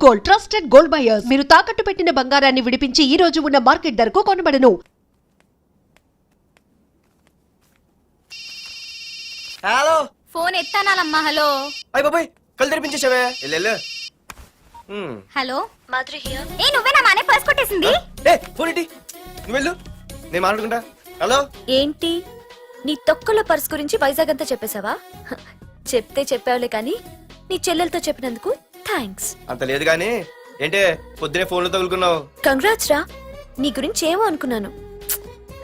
Gold, trusted gold buyers. మీరు తాకట్టు పెట్టిన బంగారాన్ని విడిపించి ఈ రోజు ఉన్న మార్కెట్ ధరకు కొనబడను. హలో, ఫోన్ ఎత్తానాలమ్మా. హలో. అయ్య బాబాయ్, కళ్ళు తెరిపించేసావే. Hello, Madhuri here. ఏ నువ్వేనా మానే పర్స్ కొట్టేసింది? ఫోన్ ఏంటి? నువ్వు వెళ్ళు, నేను మాట్లాడుకుంటా. హలో. ఏంటి నీ తొక్కల పర్స్ గురించి వైజాగ్ అంతా చెప్పేశావా? చెప్తే చెప్పావులే కానీ నీ చెల్లెలతో చెప్పినందుకు థ్యాంక్స్. అంత లేదు గానీ ఏంటే పొద్దునే ఫోన్లో తగులుకున్నావు? కంగ్రాట్స్ రా. నీ గురించి ఏమో అనుకున్నాను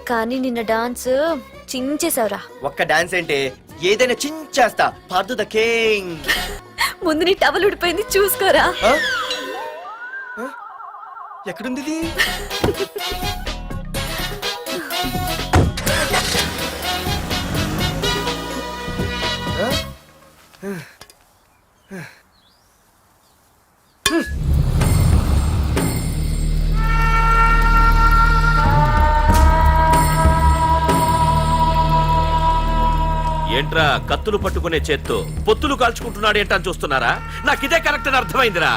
కానీ నిన్న డాన్స్ చించేశావురా. ఒక్క డాన్స్ ఏంటి, ఏదైనా చించేస్తా. Pardhu the king. ముందు నీ టవల్ ఉడిపోయింది చూసుకోరా. ఎక్కడుంది ఇది? ఏంట్రా కత్తులు పట్టుకునే చేత్తో పొత్తులు కాల్చుకుంటున్నాడు ఏంటని చూస్తున్నారా? నాకు ఇదే కరెక్ట్ అని అర్థమైందిరా.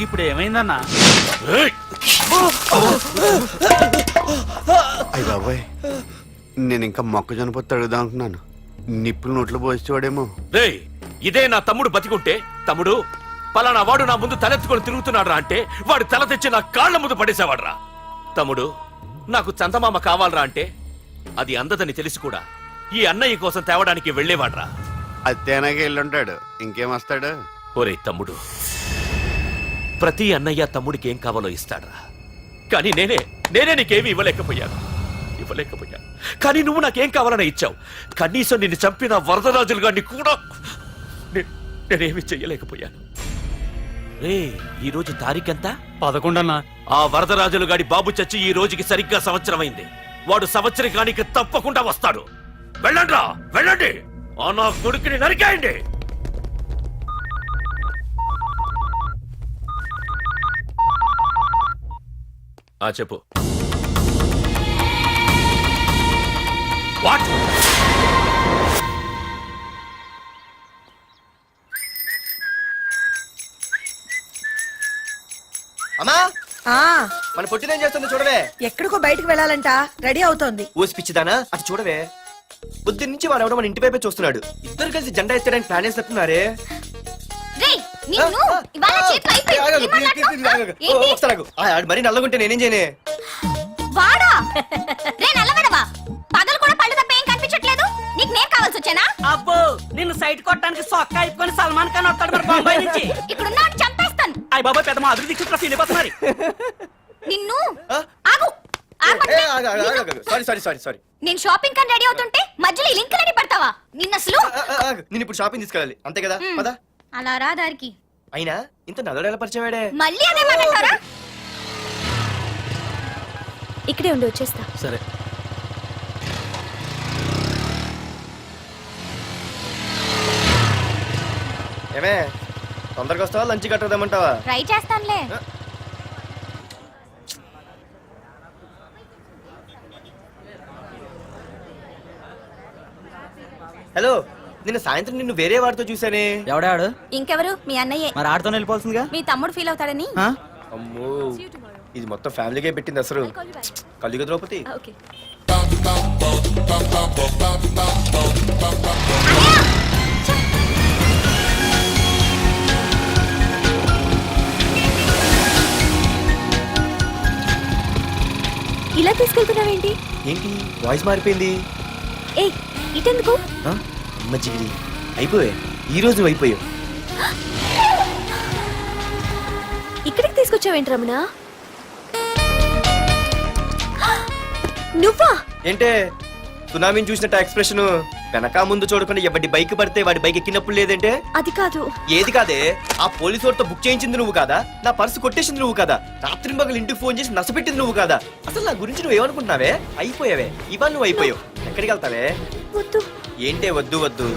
ఇప్పుడు ఏమైందన్నా? అయ్య బాబాయ్, నేను ఇంకా మొక్కజొన్న పొత్తు అడుగుదాం అనుకున్నాను. నిప్పులు నోట్లో పోసేవాడేమో. రేయ్, ఇదే నా తమ్ముడు బతికుంటే, తమ్ముడు పలానా వాడు నా ముందు తలెత్తుకొని తిరుగుతున్నాడు రా అంటే వాడు తల తెచ్చి నా కాళ్ల ముందు పడేసేవాడ్రా. తమ్ముడు నాకు చందమామ కావాలరా అంటే అది అందదని తెలిసి కూడా ఈ అన్నయ్య కోసం తేవడానికి వెళ్లేవాడ్రా. అత్తేనాగే వెళ్ళుంటాడు, ఇంకేం వస్తాడు? ఒరే తమ్ముడు, ప్రతి అన్నయ్య తమ్ముడికి ఏం కావాలో ఇస్తాడ్రా. కానీ నేనే నీకేమీ ఇవ్వలేకపోయాను. కానీ నువ్వు నాకేం కావాలని ఇచ్చావు. కనీసం నిన్ను చంపిన వరదరాజులు గారిని కూడా నేనేమి చెయ్యలేకపోయాను. రే, ఈ రోజు తారీఖెంత? 11 అన్నా. ఆ వరదరాజులు గాడి బాబు చచ్చి ఈ రోజుకి సరిగ్గా సంవత్సరమైంది. వాడు సంవత్సరానికి తప్పకుండా వస్తాడు. వెళ్ళండ్రా, వెళ్ళండి. ఆ నా కొడుకుని నరికేయండి. చెప్పు. వాట్? అమ్మా, మన పొట్టిదేం చేస్తుంది చూడవే. ఎక్కడికో బయటకు వెళ్ళాలంట, రెడీ అవుతోంది. ఊసి పిచ్చిదానా, అది చూడవే. పొద్దున్న నుంచి వాడు ఎవడో మన ఇంటి వైపే చూస్తున్నాడు. ఇద్దరు కలిసి జెండా ఎత్తడానికి ప్లాన్ వేస్తున్నట్టున్నారే. మరి నల్లగుంటే నేనేం చేయనే? వాడా? రే నల్లగడవా, పగలు కూడా పళ్ళు తప్ప ఏం కనిపించట్లేదు. నీకు నేను కావాల్సి వచ్చానా? అబ్బో, నిన్ను సైట్ కొట్టడానికి సొక్క అయిపోయి సల్మాన్ ఖాన్ వస్తాడు మరి బొంబాయి నుంచి. ఇక్కడ ఉన్న చంపేస్తాను. అయ్య బాబా, పెద్ద మా అభివృద్ధి చుట్టూ ఫీలిపోతున్నారు. నిన్ను ఆగు. సారీ. నేను షాపింగ్ కని రెడీ అవుతుంటే మధ్యలో ఈ లింకులని పడతావా? నిన్న అసలు నేను ఇప్పుడు షాపింగ్ తీసుకెళ్ళాలి, అంతే కదా? పద. అలా రా దారికి. అయినా ఇంత నల్లడు ఎలా పరిచయం వాడే? మళ్ళీ అదే మాట్లాడతారా? ఇక్కడే ఉండి వచ్చేస్తా. సరే. ఏమే, తొందరగా వస్తావా? లంచ్ కట్టదామంటావా? ట్రై చేస్తానులే. హలో, నిన్న సాయంత్రం నిన్ను వేరే వాడితో చూసానే. ఎవడాడు? ఇంకెవరు? మీ అన్నయ్యే. మరి ఆడుతో వెళ్ళిపోవాల్సిందిగా. మీ తమ్ముడు ఫీల్ అవుతాడని. అమ్మో, ఇది మొత్తం ఫ్యామిలీకే పెట్టింది అసలు. కలియుగ ద్రౌపది. ఓకే. ఇలా తీసుకెళ్తున్నావేంటి? ఏంటి వాయిస్ మారిపోయింది? ఏయ్, ఇటెందుకు? మజ్జిగిరి అయిపోయా, ఈ రోజు అయిపోయావు. ఇక్కడికి తీసుకొచ్చావేంటి రమణ? నువ్వా? ఏంటే సునామీని చూసినట్టు ఎక్స్ప్రెషన్? వెనక ముందు చూడకుండా ఎవడి బైక్ పడితే వాడి బైక్ ఎక్కినప్పుడు లేదంటే? అది కాదు. ఏది కాదే? ఆ పోలీసు వాడితో బుక్ చేయించింది నువ్వు కాదా? నా పర్సు కొట్టేసింది నువ్వు కాదా? రాత్రి మగలు ఇంటికి ఫోన్ చేసి నసపెట్టింది నువ్వు కాదా? అసలు నా గురించి నువ్వు ఏమనుకుంటున్నావే? అయిపోయావే, ఇవాళ నువ్వు అయిపోయావు. ఎక్కడికి వెళ్తావే? వద్దు. ఏంటే వద్దు?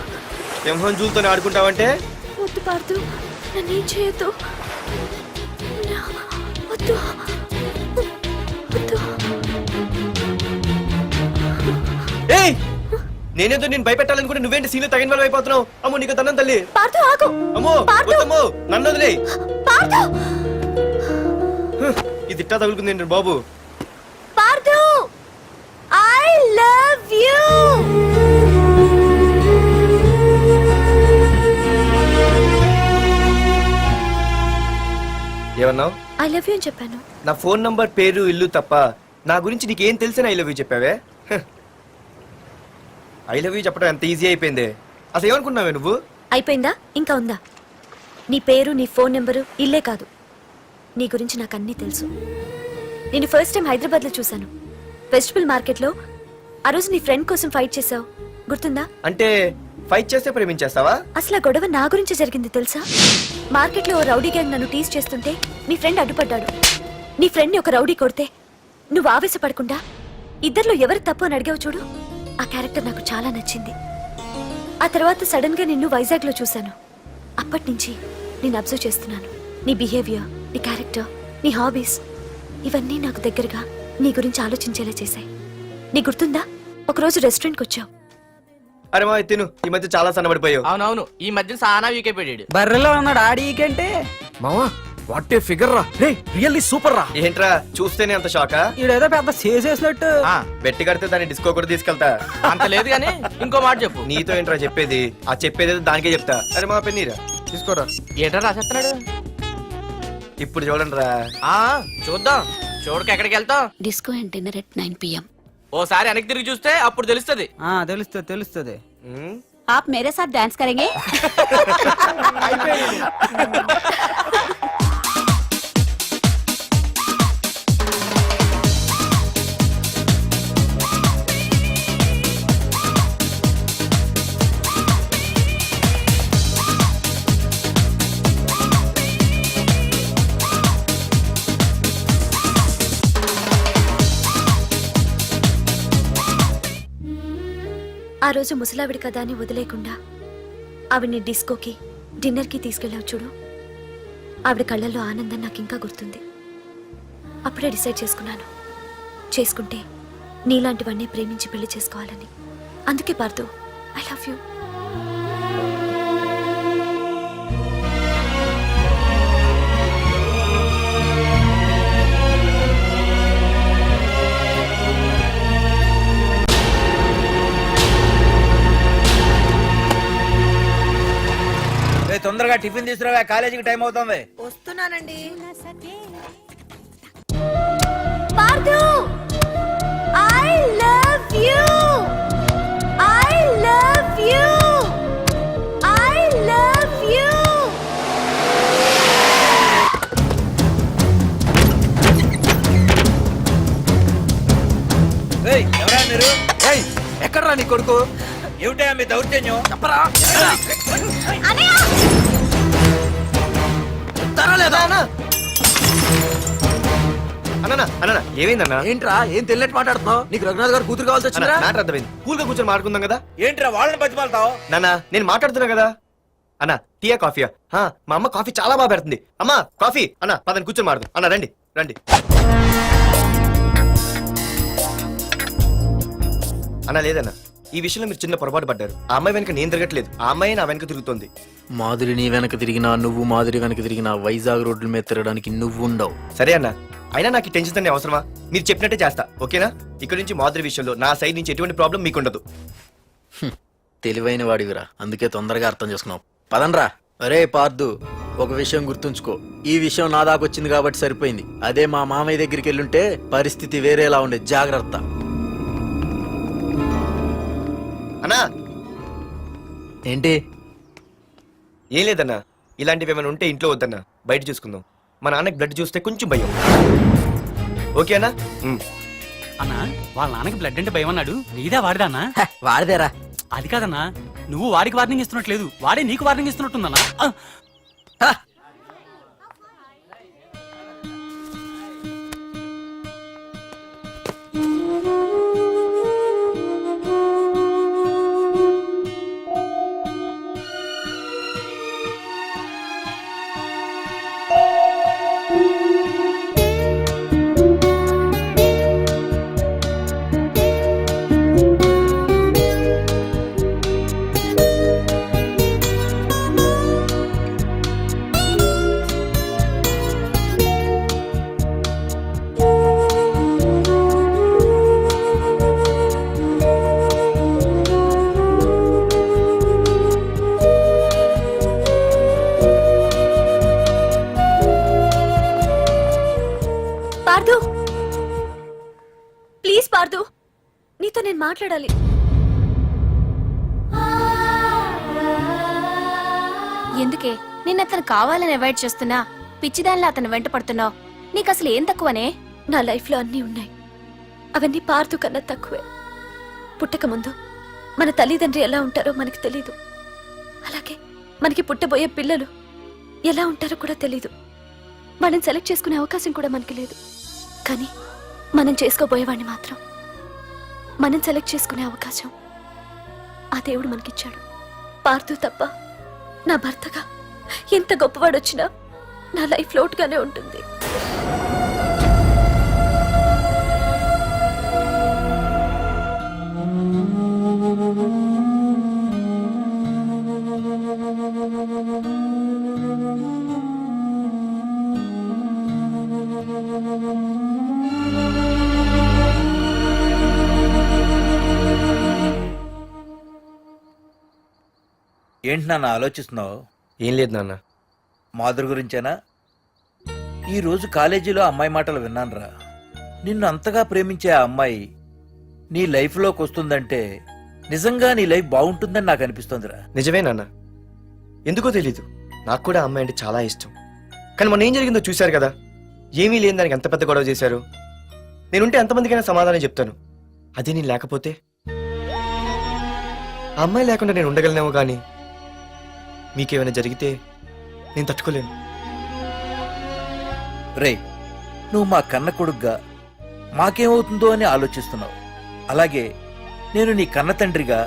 సింహం జూలతో ఆడుకుంటావంటే? వద్దు పార్దు, నన్నేం చేయొద్దు. వద్దు. ఏయ్, నేనేదో నేను భయపెట్టాలనుకుంటే నువ్వేంటి సీన్లో తగిన వాళ్ళు అయిపోతున్నావు? అమ్మో, నీకు దండం తల్లి. పార్దు ఆగు. అమ్మో, వద్దమ్మో, నన్ను వదిలేయ్. పార్థు ఇది ఇట్టా తగులుకుంది బాబు. Parthu I love you. ఏమన్నావు? ఐ లవ్ యూ అని చెప్పాను. నా ఫోన్ నంబర్, పేరు, ఇల్లు తప్ప నా గురించి నీకేం తెలిసిన ఐ లవ్ యూ చెప్పావే? ఐ లవ్ యూ చెప్పడం ఎంత ఈజీ అయిపోయింది. అసలు ఏమనుకున్నావే నువ్వు? అయిపోయిందా? ఇంకా ఉందా? నీ పేరు, నీ ఫోన్ నెంబరు, ఇల్లే కాదు, నీ గురించి నాకు అన్నీ తెలుసు. నేను ఫస్ట్ టైం హైదరాబాద్ లో చూశాను, వెజిటబుల్ మార్కెట్ లో. ఆ రోజు నీ ఫ్రెండ్ కోసం ఫైట్ చేసావు, గుర్తుందా? అంటే ఫైట్ చేస్తే ప్రేమించేస్తావా? అసలు ఆ గొడవ నా గురించి జరిగింది తెలుసా? మార్కెట్ లో ఓ రౌడీ గ్యాంగ్ నన్ను టీజ్ చేస్తుంటే నీ ఫ్రెండ్ అడ్డుపడ్డాడు. నీ ఫ్రెండ్ ని ఒక రౌడీ కొడితే నువ్వు ఆవేశపడకుండా ఇద్దర్లో ఎవరు తప్పు అని అడిగావు చూడు, ఆ క్యారెక్టర్ నాకు చాలా నచ్చింది. ఆ తర్వాత సడన్ గా నిన్ను వైజాగ్ లో చూశాను. అప్పటి నుంచి నేను అబ్జర్వ్ చేస్తున్నాను. నీ బిహేవియర్, నీ క్యారెక్టర్, నీ హాబీస్, ఇవన్నీ నాకు దగ్గరగా నీ గురించి ఆలోచించేలా చేశాయి. నీ గుర్తుందా, ఒకరోజు రెస్టారెంట్కి వచ్చావు. అరే మా తిను, ఈ మధ్య చాలా సన్నబడిపోయావు. అవునవును, ఈ మధ్య సానా వీకే పెట్టాడు. బర్రెలో ఉన్నాడు ఆడికంటే. మావా వాట్ ఏ ఫిగర్ రా, రే రియల్లీ సూపర్ రా. ఏంట్రా చూస్తేనే అంత షాకా? ఈడేదో పెద్ద చేసేసినట్టు. బెట్టి కడితే దాన్ని డిస్కో కూడా తీసుకెళ్తా. అంత లేదు గానీ ఇంకో మాట చెప్పు. నీతో ఏంట్రా చెప్పేది? ఆ చెప్పేది దానికే చెప్తా. అరే మా పెన్నీరా తీసుకోరా. ఏటా రాసేస్తున్నాడు? ఇప్పుడు చూడండి రా. ఆ చూద్దాం, చూడక ఎక్కడికి వెళ్తాం. Disco and dinner at 9 PM. ఓసారి వెనక్కి తిరిగి చూస్తే అప్పుడు తెలుస్తది. తెలుస్తుంది తెలుస్తుంది. आप मेरे साथ डांस करेंगे? ఆ రోజు ముసలావిడి కదా అని వదిలేకుండా ఆవిడ్ని డిస్కోకి, డిన్నర్కి తీసుకెళ్ళావు చూడు, ఆవిడ కళ్ళల్లో ఆనందం నాకు ఇంకా గుర్తుంది. అప్పుడే డిసైడ్ చేసుకుంటే నీలాంటివన్నీ ప్రేమించి పెళ్లి చేసుకోవాలని. అందుకే పార్థు, ఐ లవ్ యూ. తొందరగా టిఫిన్ తీసుకురా, కాలేజీకి టైం అవుతుంది. వస్తున్నానండి. Partha I love you. I love you. I love you. ఎవరా మీరు? ఎక్కడరా నీ కొడుకు? ఏమిటా మీ దౌర్జన్యం? చెప్పరా. అన్నా ఏమైందన్నా? ఏంట్రా ఏం తెలియట్ మాట్లాడుతున్నావు? నీకు రఘునాథ్ గారు కూతురు కావాల్సి వచ్చిందా? మ్యాటర్ అర్థమైంది. కూల్ గా కూర్చొని మాట్లాడుకుందాం కదా. ఏంట్రా వాళ్ళని బతిమాలతావు? నాన్న నేను మాట్లాడుతున్నా కదా. అన్నా టీయా కాఫీయా? మా అమ్మ కాఫీ చాలా బాగా పెడుతుంది. అమ్మా కాఫీ. అన్నా పదని కూర్చొని మాడదు. అన్నా రండి రండి. అన్నా లేదన్నా, ఈ విషయంలో మీరు చిన్న పొరపాటు పడ్డారు. ఆ అమ్మాయి వెనక నేను తిరగట్లేదు, ఆ అమ్మాయి నా వెనక తిరుగుతోంది. మాధురి నీ వెనక తిరిగినా, నువ్వు మాధురి వెనక తిరిగినా వైజాగ్ రోడ్ల మీద తిరగడానికి నువ్వు ఉండవు. సరే అన్న, అయినా నాకు ఈ టెన్షన్ అనే అవసరమా? మీరు చెప్పినట్టే చేస్తా, ఓకేనా? ఇక్కడ నుంచి మాధురి విషయంలో నా సైడ్ నుంచి ఎటువంటి ప్రాబ్లం మీకు ఉండదు. తెలివైన వాడివిరా, అందుకే తొందరగా అర్థం చేసుకున్నావు. పదండ్రా. అరే పార్థు, ఒక విషయం గుర్తుంచుకో, ఈ విషయం నా దాకొచ్చింది కాబట్టి సరిపోయింది. అదే మా మామయ్య దగ్గరికి వెళ్ళుంటే పరిస్థితి వేరేలా ఉండే. జాగ్రత్త. అన్నా ఏంటి? ఏం లేదన్నా, ఇలాంటివి ఏమైనా ఉంటే ఇంట్లో వద్దన్నా, బయట చూసుకుందాం. మా నాన్నకి బ్లడ్ చూస్తే కొంచెం భయం. ఓకే అన్నా? అన్నా వాళ్ళ నాన్నకి బ్లడ్ అంటే భయం అన్నాడు, నీదా వాడిదా అన్నా? వాడిదేరా. అది కాదన్నా, నువ్వు వాడికి వార్నింగ్ ఇస్తున్నట్లేదు, వాడే నీకు వార్నింగ్ ఇస్తున్నట్టుందన్నా. పార్దు ప్లీజ్ పార్దు, నీతో నేను మాట్లాడాలి. ఎందుకే నిన్న అతను కావాలని అవాయిడ్ చేస్తున్నా పిచ్చిదానిలా అతను వెంట పడుతున్నావు? నీకు అసలు ఏం తక్కువనే? నా లైఫ్ లో అన్నీ ఉన్నాయి, అవన్నీ పార్దు కన్నా తక్కువే. పుట్టక ముందు మన తల్లిదండ్రి ఎలా ఉంటారో మనకి తెలీదు, అలాగే మనకి పుట్టబోయే పిల్లలు ఎలా ఉంటారో కూడా తెలీదు. మనం సెలెక్ట్ చేసుకునే అవకాశం కూడా మనకి లేదు. కానీ మనం చేసుకోబోయేవాడిని మాత్రం మనం సెలెక్ట్ చేసుకునే అవకాశం ఆ దేవుడు మనకిచ్చాడు. పార్దు తప్ప నా భర్తగా ఎంత గొప్పవాడొచ్చినా నా లైఫ్ లోటుగానే ఉంటుంది. ఏంటి నాన్న ఆలోచిస్తున్నావు? ఏం లేదు నాన్న. మాధురి గురించేనా? ఈ రోజు కాలేజీలో అమ్మాయి మాటలు విన్నానురా. నిన్ను అంతగా ప్రేమించే ఆ అమ్మాయి నీ లైఫ్లోకి వస్తుందంటే నిజంగా నీ లైఫ్ బాగుంటుందని నాకు అనిపిస్తోందిరా. నిజమే నాన్న. ఎందుకో తెలీదు, నాకు కూడా అమ్మాయి అంటే చాలా ఇష్టం. కానీ మొన్న ఏం జరిగిందో చూశారు కదా. ఏమీ లేని దానికి ఎంత పెద్ద గొడవ చేశారు. నేనుంటే ఎంతమందికైనా సమాధానం చెప్తాను. అదే నేను లేకపోతే? ఆ అమ్మాయి లేకుండా నేను ఉండగలనేమో, కానీ మీకేమైనా జరిగితే నేను తట్టుకోలేను. రే, నువ్వు మా కన్న కొడుగ్గా మాకేమవుతుందో అని ఆలోచిస్తున్నావు. అలాగే నేను నీ కన్న తండ్రిగా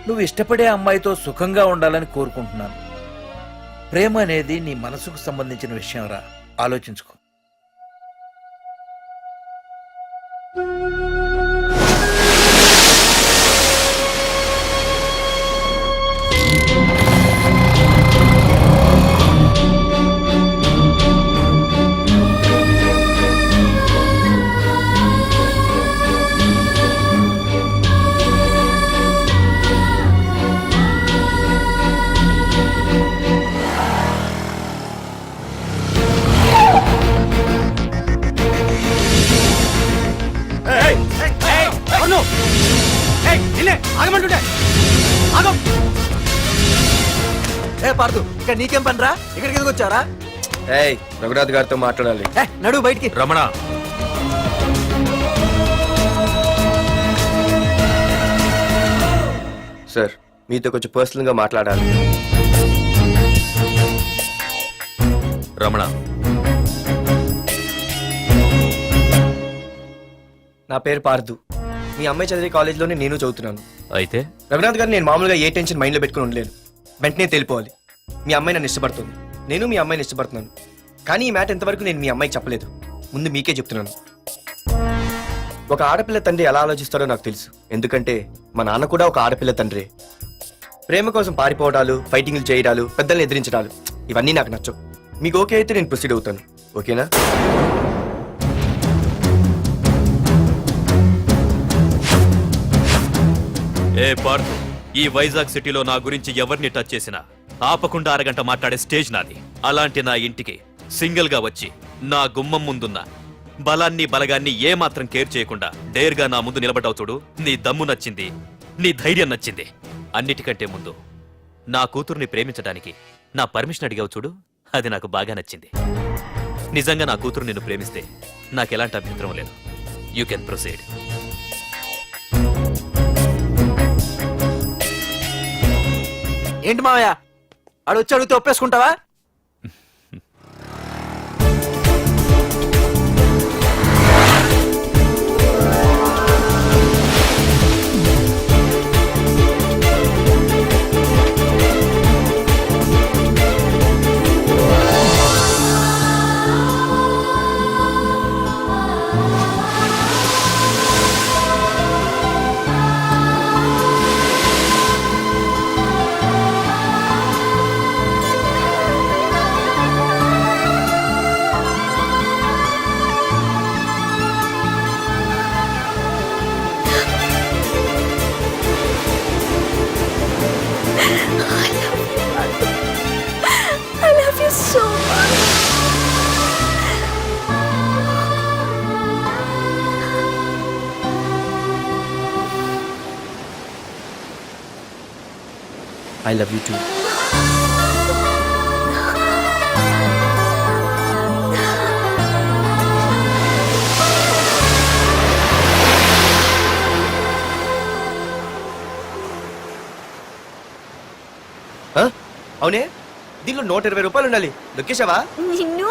నువ్వు ఇష్టపడే అమ్మాయితో సుఖంగా ఉండాలని కోరుకుంటున్నాను. ప్రేమ అనేది నీ మనసుకు సంబంధించిన విషయం రా, ఆలోచించుకో. ఏ పార్దు, ఇక్కడ నీకేం పనిరా? ఇక్కడికి ఎందుకు వచ్చారా? ఏయ్, రఘునాథ్ గారితో మాట్లాడాలి. నడు బయటికి. రమణ, సార్, మీతో కొంచెం పర్సనల్ గా మాట్లాడాలి. రమణ, నా పేరు పార్దు. మీ అమ్మాయి చదివే కాలేజ్లోనే నేను చదువుతున్నాను. అయితే రఘునాథ్ గారు, నేను మామూలుగా ఏ టెన్షన్ మైండ్లో పెట్టుకుని ఉండలేను. వెంటనే తెలిపోవాలి. మీ అమ్మాయి నన్ను ఇష్టపడుతుంది, నేను మీ అమ్మాయిని ఇష్టపడుతున్నాను. కానీ ఈ మ్యాటర్ ఇంతవరకు నేను మీ అమ్మాయికి చెప్పలేదు. ముందు మీకే చెప్తున్నాను. ఒక ఆడపిల్ల తండ్రి ఎలా ఆలోచిస్తాడో నాకు తెలుసు. ఎందుకంటే మా నాన్న కూడా ఒక ఆడపిల్ల తండ్రి. ప్రేమ కోసం పారిపోవడాలు, ఫైటింగ్లు చేయడాలు, పెద్దల్ని ఎదిరించడాలు, ఇవన్నీ నాకు నచ్చవు. మీకు ఓకే అయితే నేను ప్రొసీడ్ అవుతాను. ఓకేనా? ఏ పార్దు, ఈ వైజాగ్ సిటీలో నా గురించి ఎవరిని టచ్ చేసినా ఆపకుండా అరగంట మాట్లాడే స్టేజ్ నాది. అలాంటి నా ఇంటికి సింగిల్ గా వచ్చి నా గుమ్మం ముందున్న బలాన్ని బలగాన్ని ఏమాత్రం కేర్ చేయకుండా డేర్గా నా ముందు నిలబడ్డావు చూడు. నీ దమ్ము నచ్చింది, నీ ధైర్యం నచ్చింది. అన్నిటికంటే ముందు నా కూతుర్ని ప్రేమించడానికి నా పర్మిషన్ అడిగావు చూడు, అది నాకు బాగా నచ్చింది. నిజంగా నా కూతురు నిన్ను ప్రేమిస్తే నాకెలాంటి అభ్యంతరం లేదు. You can proceed. ఏంటి మావయ్య, ఆడు వచ్చి అడిగితే ఒప్పేసుకుంటావా? I love you too. అవునే దీనిలో 120 రూపాయలు ఉండాలి. దొక్కేశావా? నిన్ను